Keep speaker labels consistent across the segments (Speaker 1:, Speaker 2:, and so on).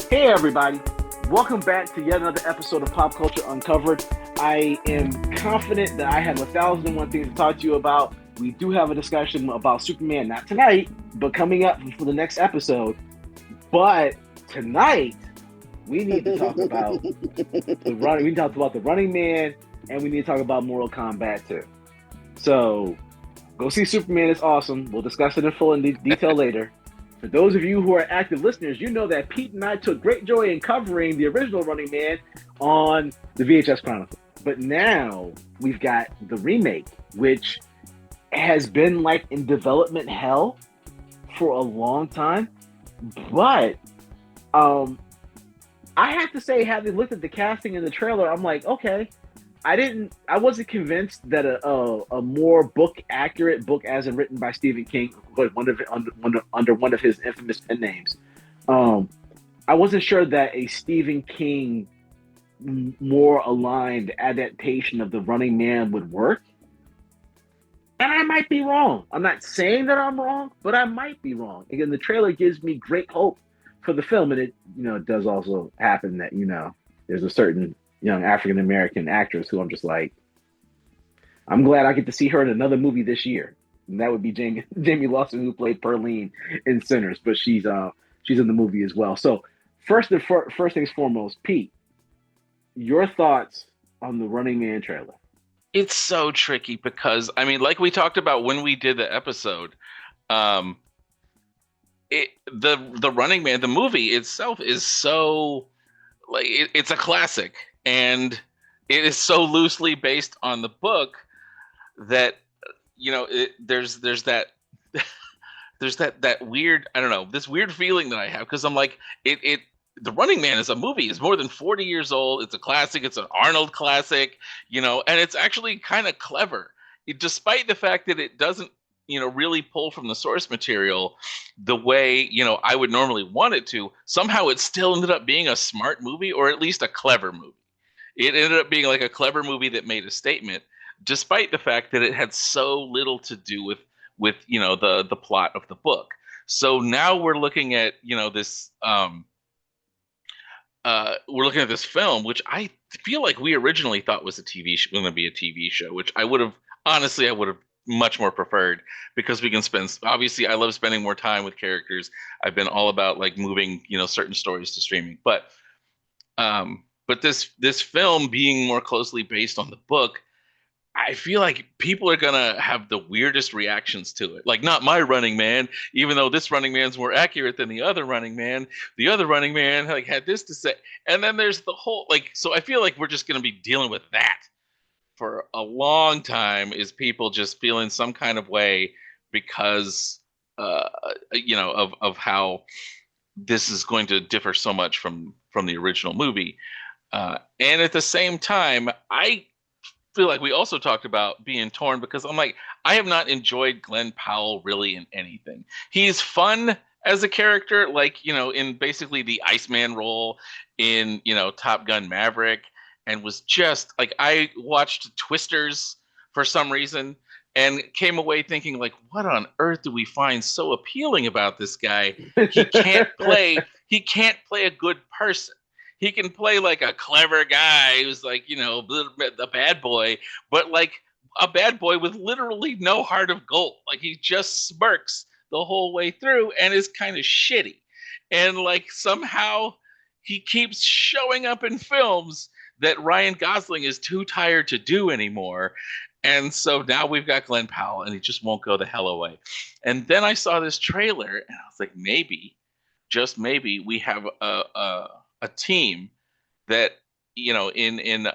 Speaker 1: Hey everybody, welcome back to yet another episode of Pop Culture Uncovered. I am confident that I have 1,001 things to talk to you about. We do have a discussion about Superman, not tonight, but coming up for the next episode. But tonight, we need to talk about we need to talk about the Running Man, and we need to talk about Mortal Kombat too. So, go see Superman. It's awesome. We'll discuss it in full detail later. For those of you who are active listeners, you know that Pete and I took great joy in covering the original Running Man on the VHS Chronicle. But now we've got the remake, which has been like in development hell for a long time. But I have to say, having looked at the casting in the trailer, I'm like, okay, I wasn't convinced that a more book accurate book, as in written by Stephen King, but under one of his infamous pen names. I wasn't sure that a Stephen King more aligned adaptation of the Running Man would work, and I might be wrong. I'm not saying that I'm wrong, but I might be wrong. Again, the trailer gives me great hope for the film, and it does also happen that there's a certain young African American actress who I'm just like, I'm glad I get to see her in another movie this year. And that would be Jamie Lawson, who played Perlene in Sinners, but she's in the movie as well. So first things foremost, Pete, your thoughts on the Running Man trailer?
Speaker 2: It's so tricky because like we talked about when we did the episode, the Running Man, the movie itself is so it's a classic, and it is so loosely based on the book that there's that there's that weird, I don't know, this weird feeling that I have, because I'm like, the Running Man is a movie. It's more than 40 years old. It's a classic. It's an Arnold classic, and it's actually kind of clever, despite the fact that it doesn't really pull from the source material the way I would normally want it to. Somehow it still ended up being a smart movie, or at least a clever movie. It ended up being like a clever movie that made a statement, despite the fact that it had so little to do with the plot of the book. So now we're looking at this we're looking at this film, which I feel like we originally thought was going to be a TV show, which I would have much more preferred, because we can spend, obviously I love spending more time with characters. I've been all about like moving certain stories to streaming, but this film being more closely based on the book, I feel like people are gonna have the weirdest reactions to it. Like, not my Running Man, even though this Running Man's more accurate than the other Running Man. The other Running Man had this to say, and then there's the whole so I feel like we're just gonna be dealing with that for a long time, is people just feeling some kind of way because of how this is going to differ so much from the original movie. And at the same time, I feel like we also talked about being torn, because I'm like, I have not enjoyed Glenn Powell really in anything. He's fun as a character, in basically the Iceman role in Top Gun Maverick, and was just like, I watched Twisters for some reason and came away thinking, like, what on earth do we find so appealing about this guy? He can't play a good person. He can play like a clever guy who's like, a bad boy, but like a bad boy with literally no heart of gold. Like, he just smirks the whole way through and is kind of shitty. And like, somehow he keeps showing up in films that Ryan Gosling is too tired to do anymore. And so now we've got Glenn Powell, and he just won't go the hell away. And then I saw this trailer, and I was like, maybe, just maybe, we have a team that in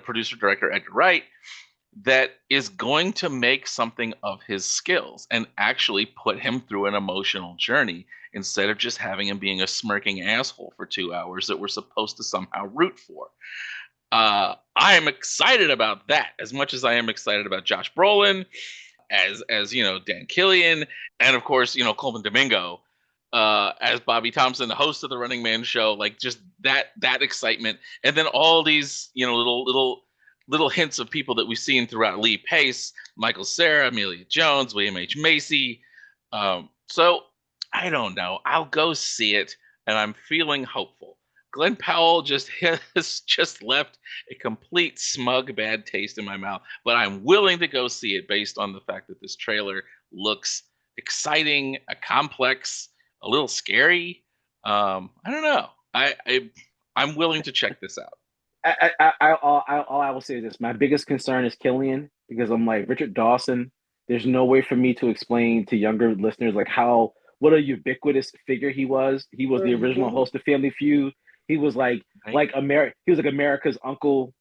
Speaker 2: producer director Edgar Wright, that is going to make something of his skills and actually put him through an emotional journey, instead of just having him being a smirking asshole for 2 hours that we're supposed to somehow root for. I am excited about that as much as I am excited about Josh Brolin as Dan Killian, and of course Coleman Domingo as Bobby Thompson, the host of the Running Man show. Like, just that excitement, and then all these little hints of people that we've seen throughout: Lee Pace, Michael Cera, Amelia Jones, William H. Macy. So I don't know. I'll go see it. and I'm feeling hopeful. Glenn Powell just has just left a complete smug bad taste in my mouth, but I'm willing to go see it based on the fact that this trailer looks exciting, complex, a little scary. I don't know. I'm willing to check this out.
Speaker 1: All I will say is this: my biggest concern is Killian because I'm like Richard Dawson. There's no way for me to explain to younger listeners like how what a ubiquitous figure he was. He was the original
Speaker 3: Mhm.
Speaker 1: host of Family Feud. He was
Speaker 2: Right?
Speaker 1: He was like America's uncle.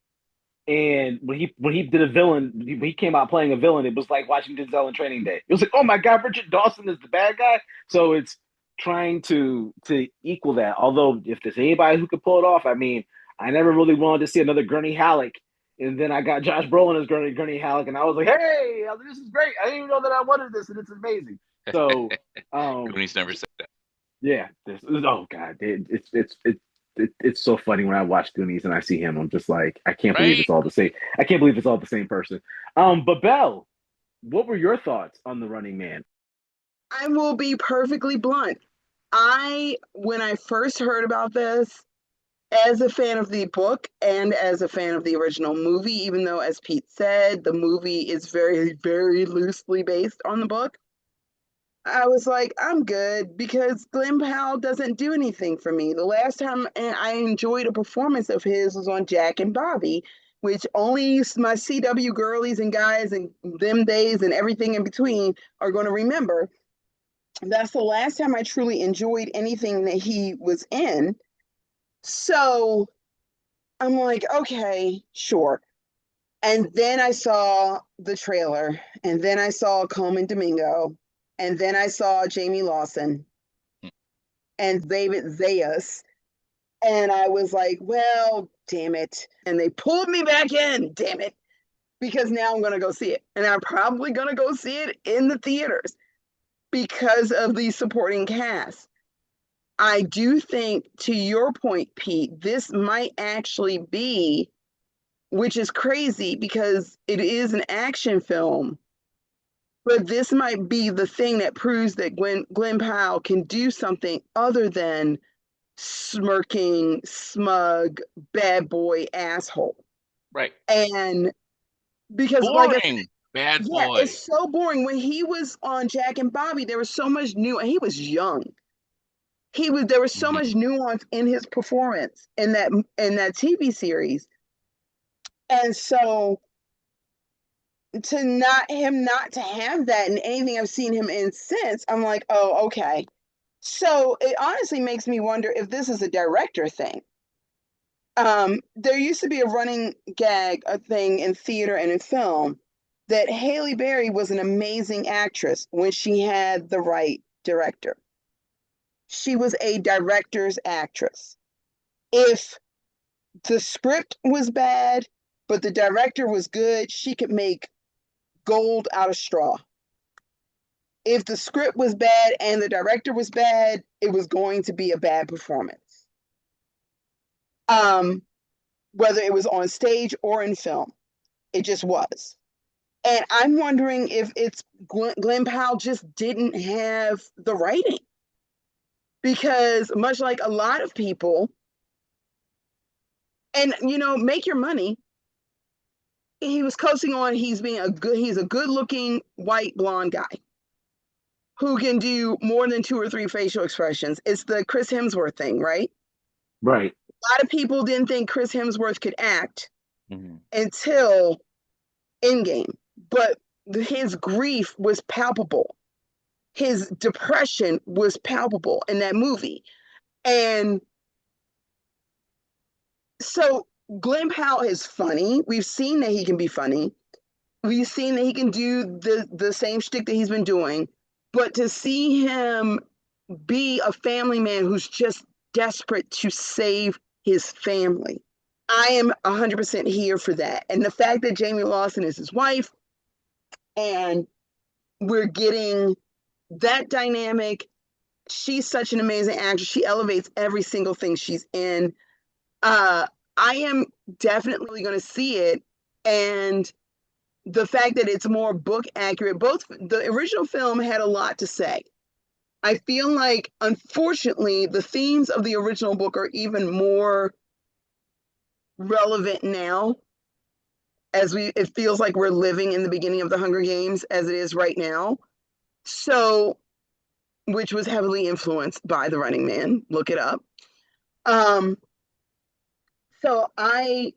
Speaker 1: And when he did a villain, when he came out playing a villain, it was like watching Denzel in Training Day. It was like, oh my god, Richard Dawson is the bad guy. So it's trying to equal that. Although if there's anybody who could pull it off, I mean, I never really wanted to see another Gurney Halleck, and then I got Josh Brolin as Gurney Halleck, and I was like, hey, this is great. I didn't even know that I wanted this, and it's amazing. So,
Speaker 2: Goonies never said that.
Speaker 1: yeah, oh god, it's so funny when I watch Goonies and I see him. I'm just like, I can't believe
Speaker 2: Right?
Speaker 1: it's all the same. I can't believe it's all the same person. But Belle, what were your thoughts on The Running Man?
Speaker 3: I will be perfectly blunt. When I first heard about this, as a fan of the book and as a fan of the original movie, even though, as Pete said, the movie is very, very loosely based on the book, I was like, I'm good because Glenn Powell doesn't do anything for me. The last time I enjoyed a performance of his was on Jack and Bobby, which only my CW girlies and guys and them days and everything in between are going to remember. That's the last time I truly enjoyed anything that he was in. So I'm like, okay, sure. And then I saw the trailer, and then I saw Coleman Domingo, and then I saw Jamie Lawson and David Zayas. And I was like, well, damn it. And they pulled me back in, damn it, because now I'm going to go see it. And I'm probably going to go see it in the theaters because of the supporting cast. I do think, to your point, Pete, this might actually be, which is crazy because it is an action film, but this might be the thing that proves that Glenn Powell can do something other than smirking, smug, bad boy asshole.
Speaker 2: Right.
Speaker 3: And because, like I said,
Speaker 2: Boring. Bad
Speaker 3: yeah,
Speaker 2: boy.
Speaker 3: it's so boring. When he was on Jack and Bobby, there was so much new, and he was young. There was so
Speaker 2: Mhm.
Speaker 3: much nuance in his performance in that TV series. And so not to have that in anything I've seen him in since, I'm like, oh, okay. So it honestly makes me wonder if this is a director thing. There used to be a running gag, a thing in theater and in film, that Haley Berry was an amazing actress when she had the right director. She was a director's actress. If the script was bad, but the director was good, she could make gold out of straw. If the script was bad and the director was bad, it was going to be a bad performance. Um, Whether it was on stage or in film, it just was. And I'm wondering if it's Glenn Powell just didn't have the writing. Because much like a lot of people, and make your money, he was coasting on he's a good looking white blonde guy who can do more than 2 or 3 facial expressions. It's the Chris Hemsworth thing, right?
Speaker 1: Right.
Speaker 3: A lot of people didn't think Chris Hemsworth could act
Speaker 2: Mhm.
Speaker 3: until Endgame, but his grief was palpable. His depression was palpable in that movie. And so Glenn Powell is funny. We've seen that he can be funny. We've seen that he can do the same shtick that he's been doing. But to see him be a family man who's just desperate to save his family, I am 100% here for that. And the fact that Jamie Lawson is his wife and we're getting that dynamic. She's such an amazing actress. She elevates every single thing she's in. Uh, I am definitely going to see it. And the fact that it's more book accurate, both the original film had a lot to say. I feel like, unfortunately, the themes of the original book are even more relevant now, as it feels like we're living in the beginning of the Hunger Games as it is right now. So, which was heavily influenced by The Running Man. Look it up. Um, so I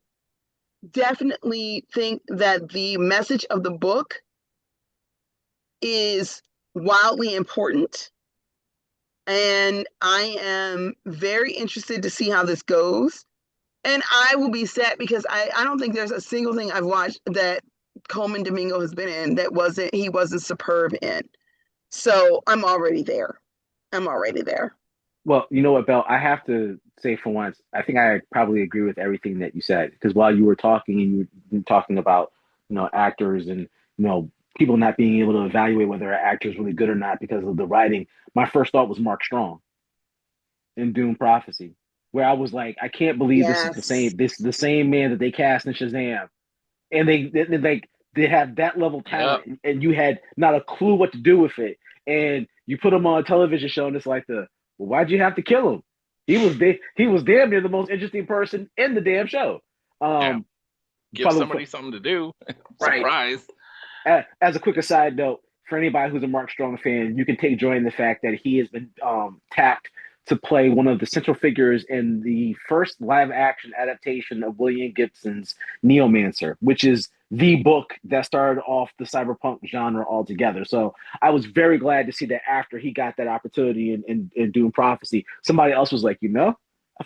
Speaker 3: definitely think that the message of the book is wildly important. And I am very interested to see how this goes. And I will be sad because I don't think there's a single thing I've watched that Coleman Domingo has been in that he wasn't superb in. So I'm already there. I'm already there.
Speaker 1: Well, you know what, Belle? I have to say for once, I think I probably agree with everything that you said. Because while you were talking and you were talking about, actors and, people not being able to evaluate whether an actor is really good or not because of the writing, my first thought was Mark Strong in Doom Prophecy, where I was like, I can't believe this is
Speaker 3: Yes.
Speaker 1: the same man that they cast in Shazam. And they have that level of
Speaker 2: Yep.
Speaker 1: talent, and you had not a clue what to do with it. And you put him on a television show, and it's like well, why'd you have to kill him? He was damn near the most interesting person in the damn show.
Speaker 2: Yeah.
Speaker 1: Um,
Speaker 2: Give
Speaker 1: follow,
Speaker 2: somebody something to do.
Speaker 1: right.
Speaker 2: Surprise.
Speaker 1: As a quick aside note, for anybody who's a Mark Strong fan, you can take joy in the fact that he has been tapped to play one of the central figures in the first live action adaptation of William Gibson's Neomancer, which is the book that started off the cyberpunk genre altogether. So I was very glad to see that after he got that opportunity in Doom Prophecy, somebody else was like, I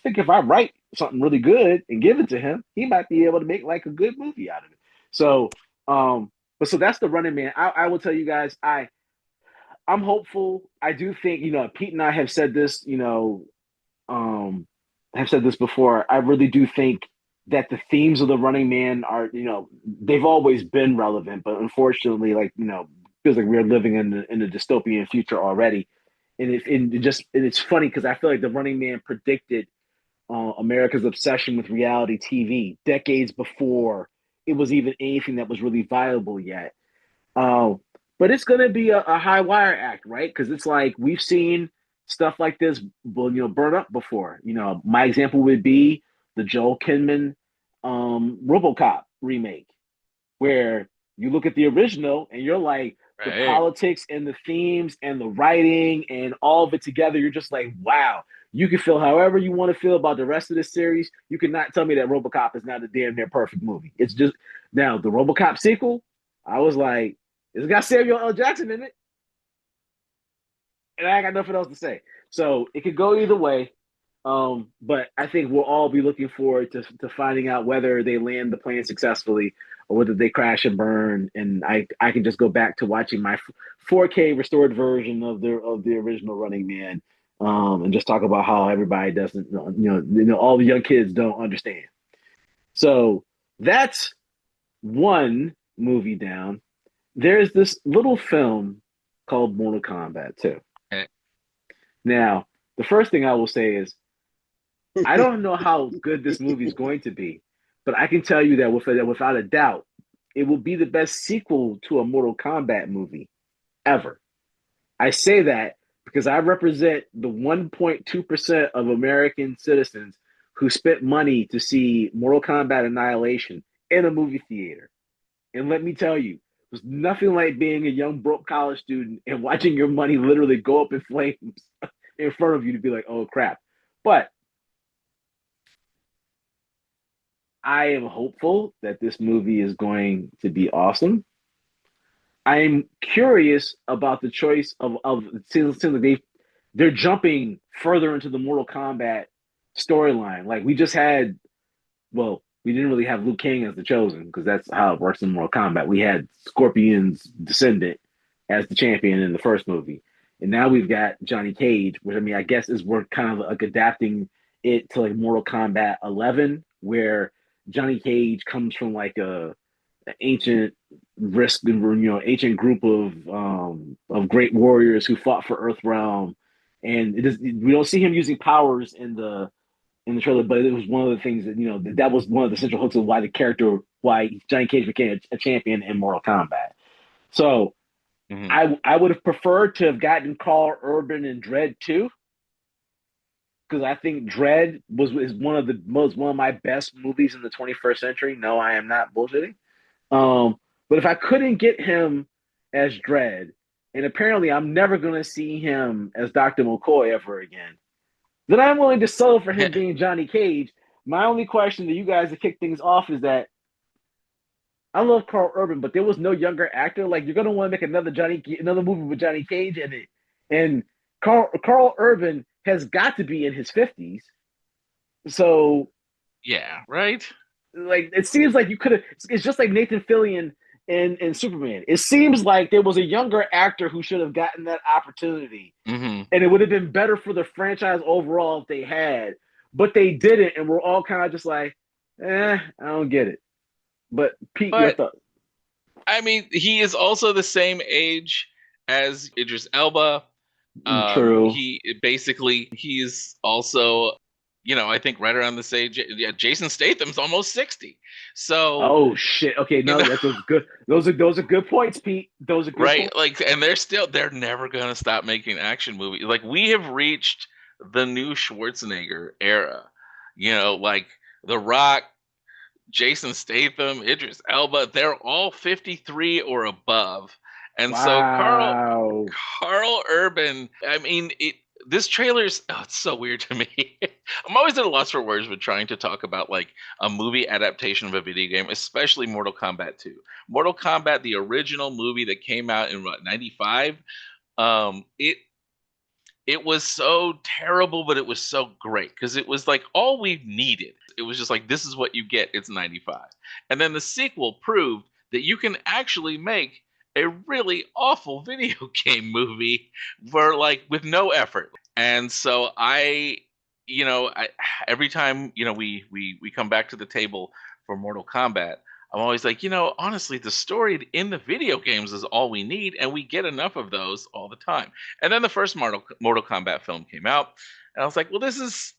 Speaker 1: think if I write something really good and give it to him, he might be able to make like a good movie out of it. So, but so that's the Running Man. I will tell you guys, I'm hopeful. I do think, Pete and I have said this, have said this before. I really do think that the themes of the Running Man are, they've always been relevant, but unfortunately, like, feels like we're living in a dystopian future already. And it's funny because I feel like the Running Man predicted America's obsession with reality TV decades before it was even anything that was really viable yet. Uh, but it's going to be a high wire act, right? Because it's like we've seen stuff like this, burn up before. My example would be the Joel Kinnaman RoboCop remake, where you look at the original and you're like the
Speaker 2: Right.
Speaker 1: politics and the themes and the writing and all of it together. You're just like, wow. You can feel however you want to feel about the rest of the series. You cannot tell me that RoboCop is not a damn near perfect movie. It's just now the RoboCop sequel. I was like, it's got Samuel L. Jackson in it, and I got nothing else to say. So it could go either way. But I think we'll all be looking forward to finding out whether they land the plane successfully or whether they crash and burn. And I can just go back to watching my 4K restored version of the original Running Man, and just talk about how everybody doesn't, all the young kids don't understand. So that's one movie down. There's this little film called Mortal Kombat 2.
Speaker 2: Okay.
Speaker 1: Now, the first thing I will say is I don't know how good this movie is going to be, but I can tell you that without a doubt, it will be the best sequel to a Mortal Kombat movie ever. I say that because I represent the 1.2% of American citizens who spent money to see Mortal Kombat Annihilation in a movie theater. And let me tell you, there's nothing like being a young broke college student and watching your money literally go up in flames in front of you to be like, oh crap. But I am hopeful that this movie is going to be awesome. I'm curious about the choice of since they're jumping further into the Mortal Kombat storyline. Like we just had, well, we didn't really have Liu Kang as the Chosen because that's how it works in Mortal Kombat. We had Scorpion's descendant as the champion in the first movie, and now we've got Johnny Cage, which I mean, I guess is we're kind of like adapting it to like Mortal Kombat 11, where Johnny Cage comes from like an ancient risk and ancient group of great warriors who fought for Earthrealm, and we don't see him using powers in the trailer, but it was one of the things that that was one of the central hooks of why Johnny Cage became a champion in Mortal Kombat. So
Speaker 2: Mhm.
Speaker 1: I would have preferred to have gotten Carl Urban in Dread 2 because I think Dread is one of my best movies in the 21st century. No, I am not bullshitting. But if I couldn't get him as Dread, and apparently I'm never going to see him as Dr. McCoy ever again, then I'm willing to settle for him being Johnny Cage. My only question to you guys to kick things off is that I love Carl Urban, but there was no younger actor. Like you're gonna want to make another movie with Johnny Cage in it, and Carl Urban has got to be in his 50s. So
Speaker 2: Yeah, right.
Speaker 1: like it seems like you could have. It's just like Nathan Fillion in Superman. It seems like there was a younger actor who should have gotten that opportunity,
Speaker 2: Hmm.
Speaker 1: and it would have been better for the franchise overall if they had. But they didn't, and we're all kind of just like, I don't get it. But Pete, your
Speaker 2: But
Speaker 1: thoughts?
Speaker 2: I mean, he is also the same age as Idris Elba.
Speaker 1: True.
Speaker 2: He's also, I think right around this age. Yeah, Jason Statham's almost 60. So,
Speaker 1: Oh shit. Okay,
Speaker 2: you
Speaker 1: no,
Speaker 2: know,
Speaker 1: those are good. Those are good points, Pete. Those are good
Speaker 2: right?
Speaker 1: points.
Speaker 2: Like, and they're never gonna stop making action movies. Like, we have reached the new Schwarzenegger era. Like The Rock, Jason Statham, Idris Elba, they're all 53 or above. And so
Speaker 1: Wow.
Speaker 2: Carl Urban, I mean, this trailer's it's so weird to me. I'm always at a loss for words when trying to talk about like a movie adaptation of a video game, especially Mortal Kombat 2. Mortal Kombat, the original movie that came out in what, 95. It was so terrible, but it was so great because it was like all we needed. It was just like, this is what you get. It's 95. And then the sequel proved that you can actually make a really awful video game movie for like with no effort. And so every time, we come back to the table for Mortal Kombat, I'm always like, honestly, the story in the video games is all we need, and we get enough of those all the time. And then the first Mortal Kombat film came out, and I was like, well, this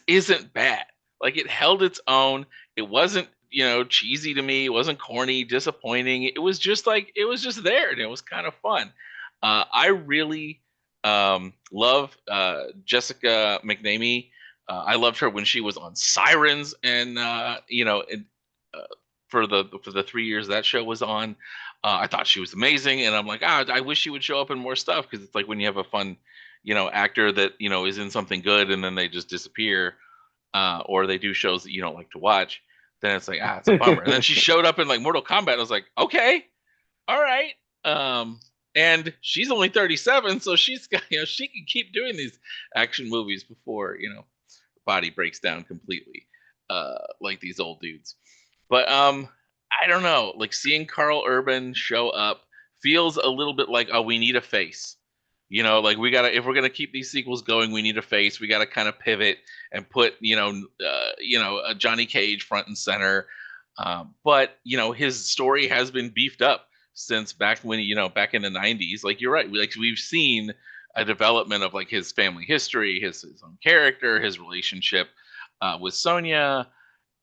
Speaker 2: isn't bad. Like it held its own. It wasn't, cheesy to me. It wasn't corny, disappointing. It was just there, and it was kind of fun. I really love Jessica McNamee. I loved her when she was on Sirens, and uh, for the 3 years that show was on. I thought she was amazing, and I'm like, I wish she would show up in more stuff because it's like when you have a fun, actor that is in something good and then they just disappear, or they do shows that you don't like to watch. Then it's like, it's a bummer. And then she showed up in like Mortal Kombat. And I was like, okay, all right. And she's only 37, so she's got, she can keep doing these action movies before her body breaks down completely, like these old dudes. But I don't know. Like seeing Carl Urban show up feels a little bit like, oh, we need a face. Like we gotta, if we're gonna keep these sequels going, we need a face. We gotta kind of pivot and put a Johnny Cage front and center. But his story has been beefed up since back when back in the 90s. Like you're right. We've seen a development of like his family history, his own character, his relationship with Sonya,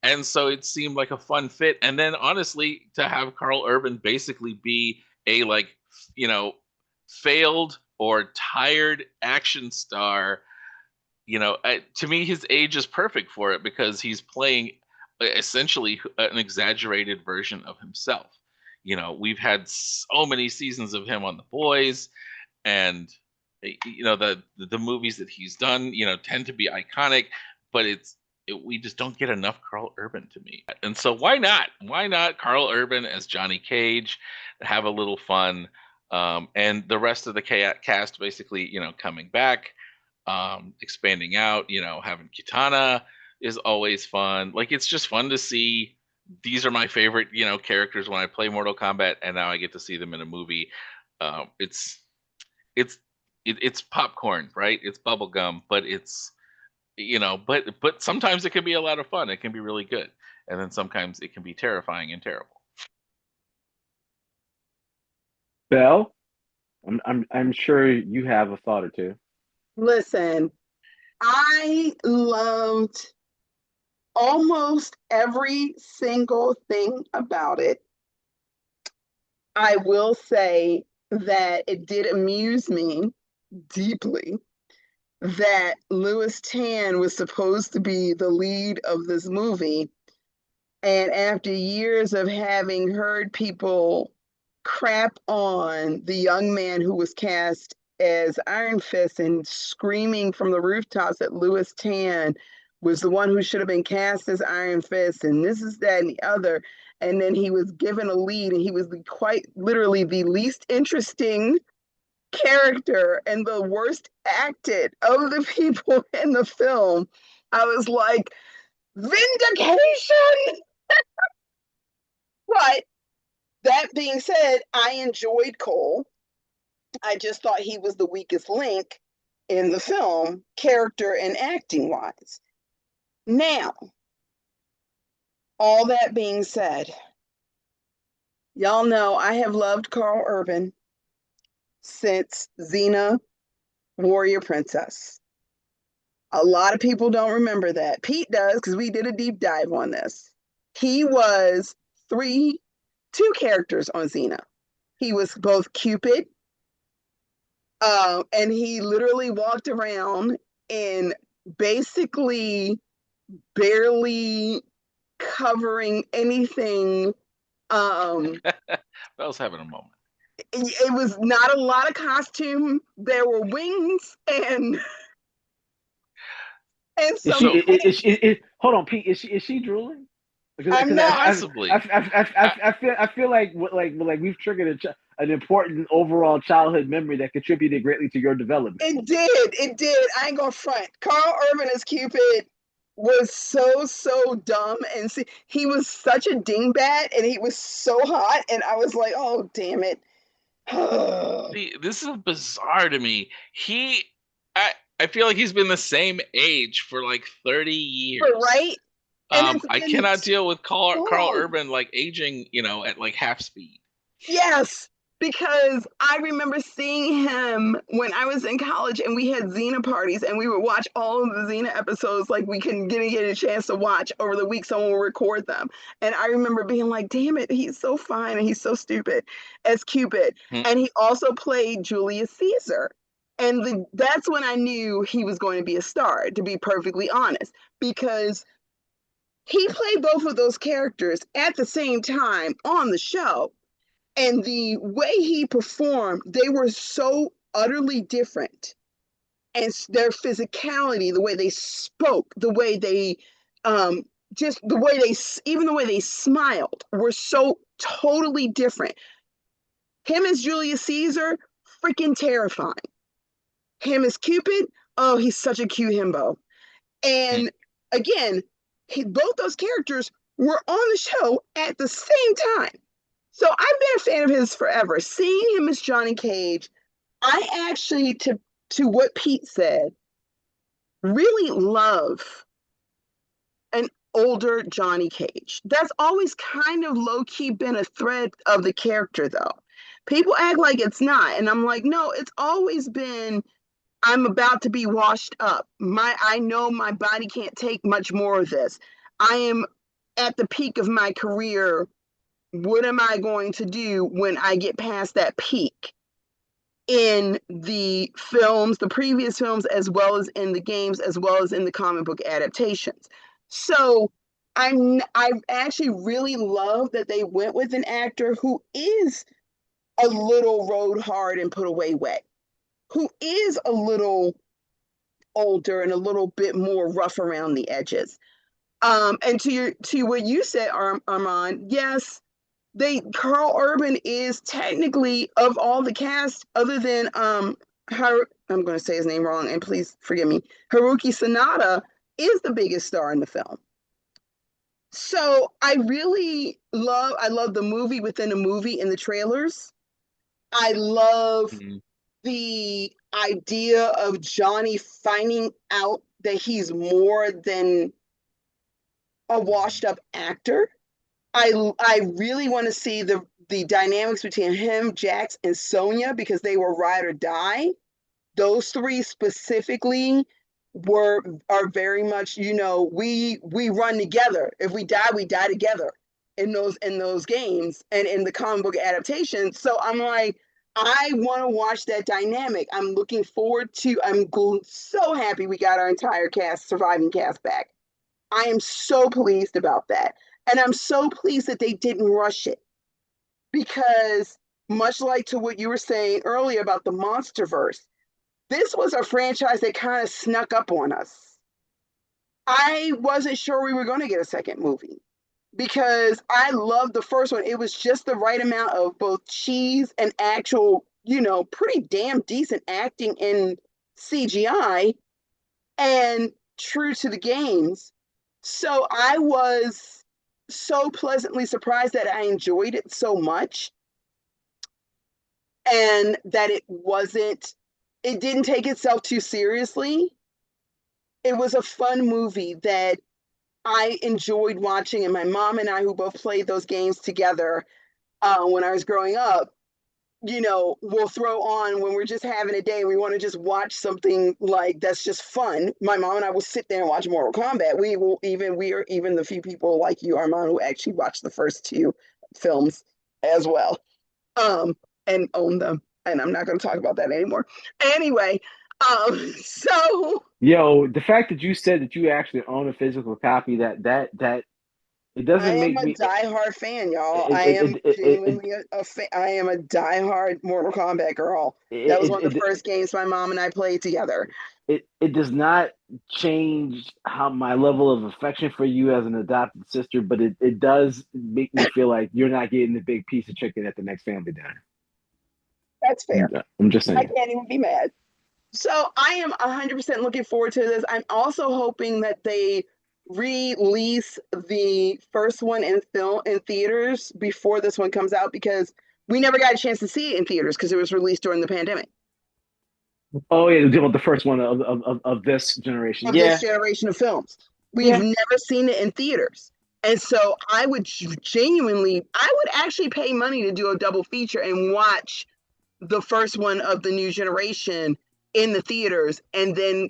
Speaker 2: and so it seemed like a fun fit. And then honestly, to have Carl Urban basically be a like, failed or tired action star, to me, his age is perfect for it because he's playing essentially an exaggerated version of himself. We've had so many seasons of him on The Boys, and the movies that he's done, tend to be iconic, but we just don't get enough Carl Urban to me. And so why not? Why not Carl Urban as Johnny Cage? Have a little fun, and the rest of the cast basically, coming back, expanding out. Having Kitana is always fun. Like it's just fun to see. These are my favorite, characters when I play Mortal Kombat, and now I get to see them in a movie. It's it's it's popcorn, right? It's bubble gum, but it's but sometimes it can be a lot of fun. It can be really good, and then sometimes it can be terrifying and terrible.
Speaker 1: Belle, I'm sure you have a thought or two.
Speaker 3: Listen, I loved almost every single thing about it. I will say that it did amuse me deeply that Louis Tan was supposed to be the lead of this movie. And after years of having heard people crap on the young man who was cast as Iron Fist and screaming from the rooftops that Louis Tan was the one who should have been cast as Iron Fist, and this is that and the other. And then he was given a lead, and he was quite literally the least interesting character and the worst acted of the people in the film. I was like, vindication! But that being said, I enjoyed Cole. I just thought he was the weakest link in the film, character and acting wise. Now, all that being said, y'all know I have loved Carl Urban since Xena Warrior Princess. A lot of people don't remember that. Pete does because we did a deep dive on this. He was two characters on Xena. He was both Cupid, and he literally walked around in basically barely covering anything.
Speaker 2: I was having a moment.
Speaker 3: It was not a lot of costume. There were wings and
Speaker 1: Is
Speaker 3: some.
Speaker 1: she? Hold on, Pete. Is she drooling?
Speaker 3: I'm
Speaker 1: Because
Speaker 3: not.
Speaker 2: Possibly.
Speaker 1: I feel like we've triggered an important overall childhood memory that contributed greatly to your development.
Speaker 3: It did. It did. I ain't gonna front. Carl Urban as Cupid was so dumb, and see, he was such a dingbat, and he was so hot, and I was like, oh damn it.
Speaker 2: See, this is bizarre to me. I feel like he's been the same age for like 30 years.
Speaker 3: Right? And it's
Speaker 2: I
Speaker 3: been
Speaker 2: cannot deal with Carl
Speaker 3: long.
Speaker 2: Urban like aging, at like half speed.
Speaker 3: Yes, because I remember seeing him when I was in college and we had Xena parties and we would watch all of the Xena episodes like we couldn't get a chance to watch over the week. Someone would record them. And I remember being like, damn it, he's so fine and he's so stupid as Cupid.
Speaker 2: Hmm.
Speaker 3: And he also played Julius Caesar. And that's when I knew he was going to be a star, to be perfectly honest, because he played both of those characters at the same time on the show. And the way he performed, they were so utterly different. And their physicality, the way they spoke, the way they, just the way they, even the way they smiled, were so totally different. Him as Julius Caesar, freaking terrifying. Him as Cupid, oh, he's such a cute himbo. And again, both those characters were on the show at the same time. So I've been a fan of his forever. Seeing him as Johnny Cage, I actually, to what Pete said, really love an older Johnny Cage. That's always kind of low-key been a thread of the character, though. People act like it's not, and I'm like, no, it's always been, I'm about to be washed up. I know my body can't take much more of this. I am at the peak of my career. What am I going to do when I get past that peak in the films, the previous films, as well as in the games, as well as in the comic book adaptations? So I actually really love that they went with an actor who is a little rode hard and put away wet, who is a little older and a little bit more rough around the edges. And to what you said, Armand, yes, Carl Urban is technically, of all the cast, other than I'm going to say his name wrong, and please forgive me, Haruki Sanada is the biggest star in the film. So I love the movie within a movie in the trailers. I love the idea of Johnny finding out that he's more than a washed up actor. I really want to see the dynamics between him, Jax, and Sonya, because they were ride or die. Those three specifically are very much, we run together. If we die together in those games and in the comic book adaptation. So I'm like, I want to watch that dynamic. I'm looking forward to. So happy we got our entire surviving cast back. I am so pleased about that, and I'm so pleased that they didn't rush it because, much like to what you were saying earlier about the MonsterVerse, this was a franchise that kind of snuck up on us. I wasn't sure we were going to get a second movie because I loved the first one. It was just the right amount of both cheese and actual, pretty damn decent acting in CGI and true to the games. So I was so pleasantly surprised that I enjoyed it so much and that it didn't take itself too seriously. It was a fun movie that I enjoyed watching, and my mom and I, who both played those games together when I was growing up, we'll throw on when we're just having a day. We want to just watch something like that's just fun. My mom and I will sit there and watch Mortal Kombat. We are even the few people like you, Armand, who actually watched the first two films as well, and own them. And I'm not going to talk about that anymore. Anyway, so
Speaker 1: Yo, the fact that you said that you actually own a physical copy, that it
Speaker 3: I
Speaker 1: doesn't
Speaker 3: am
Speaker 1: make
Speaker 3: a
Speaker 1: me
Speaker 3: diehard fan, y'all. I am
Speaker 1: it
Speaker 3: genuinely a fan. I am a diehard Mortal Kombat girl. That was one of the first games my mom and I played together.
Speaker 1: it does not change how my level of affection for you as an adopted sister, but it does make me feel like you're not getting the big piece of chicken at the next family dinner.
Speaker 3: That's fair.
Speaker 1: I'm just
Speaker 3: I
Speaker 1: saying.
Speaker 3: can't even be mad. So I am 100% looking forward to this. I'm also hoping that they release the first one in theaters before this one comes out because we never got a chance to see it in theaters because it was released during the pandemic.
Speaker 1: Oh yeah, the first one of this generation.
Speaker 3: Of
Speaker 1: Yeah,
Speaker 3: this generation of films. We've
Speaker 1: yeah.
Speaker 3: never seen it in theaters. And so I would actually pay money to do a double feature and watch the first one of the new generation in the theaters and then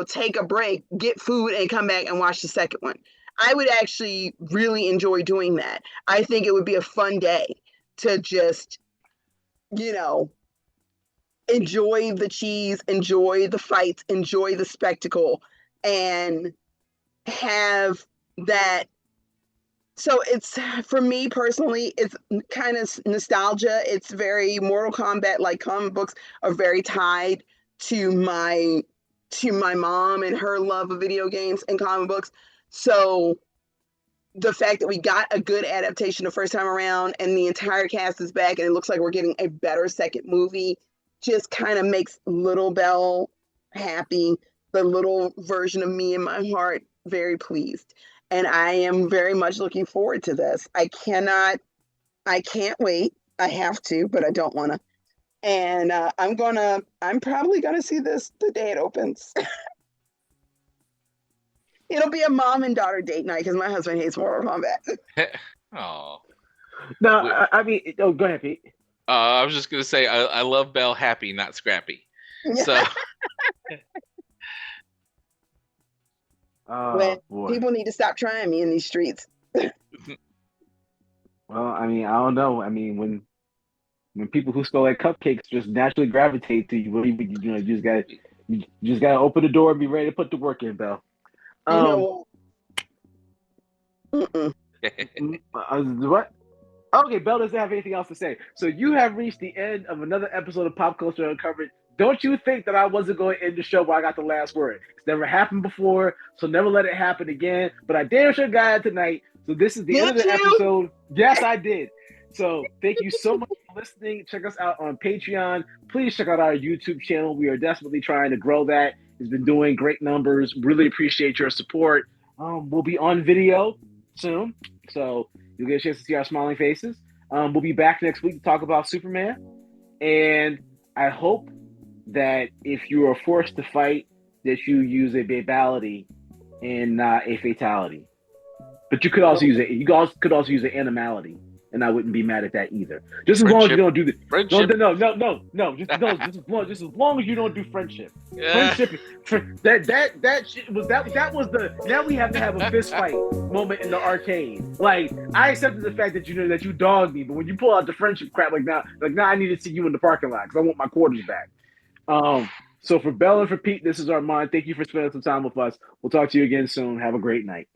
Speaker 3: take a break, get food and come back and watch the second one. I would actually really enjoy doing that. I think it would be a fun day to just, enjoy the cheese, enjoy the fights, enjoy the spectacle, and have that. So it's, for me personally, it's kind of nostalgia. It's very Mortal Kombat, like comic books are very tied to my mom and her love of video games and comic books. So the fact that we got a good adaptation the first time around and the entire cast is back and it looks like we're getting a better second movie just kind of makes little Belle happy. The little version of me in my heart very pleased. And I am very much looking forward to this. I can't wait. I have to, but I don't want to. And I'm probably gonna see this the day it opens. It'll be a mom and daughter date night because my husband hates Mortal Kombat.
Speaker 2: Oh.
Speaker 1: No, I mean, oh, go ahead, Pete.
Speaker 2: I was just gonna say I love Belle happy, not scrappy. So
Speaker 1: Oh boy.
Speaker 3: People need to stop trying me in these streets.
Speaker 1: Well, I mean, I don't know. I mean, when people who smell like cupcakes just naturally gravitate to you, you just gotta open the door and be ready to put the work in, Belle.
Speaker 3: You know what?
Speaker 1: What? Okay, Belle doesn't have anything else to say. So you have reached the end of another episode of Pop Culture Uncovered. Don't you think that I wasn't going to end the show where I got the last word? It's never happened before, so never let it happen again. But I damn sure got it tonight. So this is the end of the episode. Yes, I did. So thank you so much for listening. Check us out on Patreon. Please check out our YouTube channel. We are desperately trying to grow that. It's been doing great numbers. Really appreciate your support. We'll be on video soon, so you'll get a chance to see our smiling faces. We'll be back next week to talk about Superman. And I hope that if you are forced to fight, that you use a babality and not a fatality. But you could also use it. You could also use an animality and I wouldn't be mad at that either. Just as long as you don't do the
Speaker 2: Friendship.
Speaker 1: no. Just as long as you don't do friendship.
Speaker 2: Yeah.
Speaker 1: Friendship. That shit was that was the now we have to have a fist fight moment in the arcade. Like I accepted the fact that you dogged me, but when you pull out the friendship crap now I need to see you in the parking lot because I want my quarters back. So for Belle and for Pete, this is Armand. Thank you for spending some time with us. We'll talk to you again soon. Have a great night.